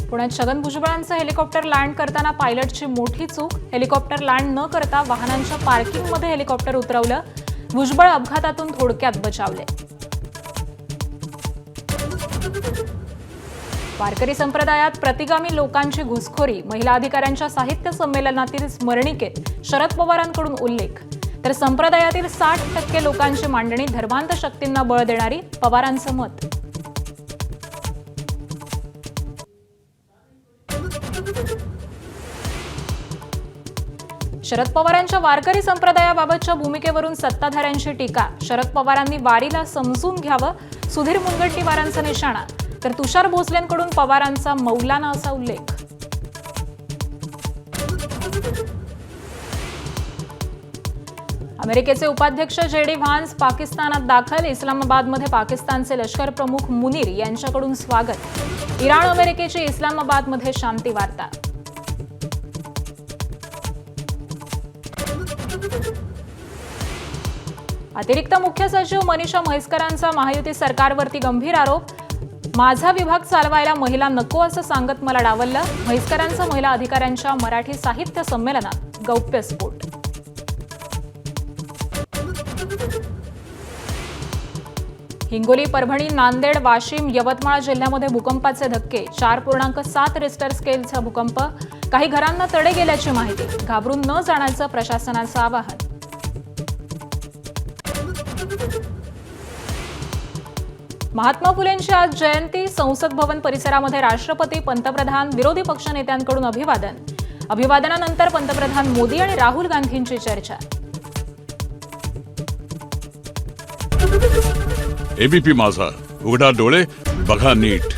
पुण्यात Chhagan भुजबळांचं helicopter land करताना पायलटची मोठी चूक। हेलिकॉप्टर लँड न करता वाहनांच्या पार्किंगमध्ये हेलिकॉप्टर उतरवलं। भुजबळ अपघातातून थोडक्यात बचावले। वारकरी संप्रदायात प्रतिगामी लोकांची घुसखोरी। महिला अधिकाऱ्यांच्या साहित्य संमेलनातील स्मरणिकेत शरद पवारांकडून उल्लेख। तर संप्रदायातील 60% लोकांची मांडणी धर्मांध शक्तींना बळ देणारी, पवारांचं मत। शरद पवारांच्या वारकरी संप्रदायाबाबतच्या भूमिकेवरून सत्ताधाऱ्यांची टीका। शरद पवारांनी वारीला समजून घ्यावं, सुधीर मुनगंटीवारांचा निशाणा। तर तुषार भोसलेंकडून पवारांचा मौलाना असा उल्लेख। अमेरिकेचे उपाध्यक्ष जेडी व्हान्स पाकिस्तानात दाखल। इस्लामाबादमध्ये पाकिस्तानचे लष्कर प्रमुख मुनीर यांच्याकडून स्वागत। इराण अमेरिकेची इस्लामाबादमध्ये शांती वार्ता। अतिरिक्त मुख्य सचिव मनीषा म्हैसकरांचा महायुती सरकारवरती गंभीर आरोप। माझा विभाग चालवायला महिला नको असं सांगत मला डावललं। म्हैसकरांचा महिला अधिकाऱ्यांच्या मराठी साहित्य संमेलनात गौप्यस्फोट। हिंगोली, परभणी, नांदेड, वाशिम, यवतमाळ जिल्ह्यामध्ये भूकंपाचे धक्के। 4.7 रिश्टर स्केलचा भूकंप। काही घरांना तडे गेल्याची माहिती। घाबरून न जाण्याचं प्रशासनाचं आवाहन। महात्मा फुलेंची आज जयंती। संसद भवन परिसरामध्ये राष्ट्रपती, पंतप्रधान, विरोधी पक्षनेत्यांकडून अभिवादन। अभिवादनानंतर पंतप्रधान मोदी आणि राहुल गांधींची चर्चा। एबीपी माझा, उघडा डोळे बघा नीट।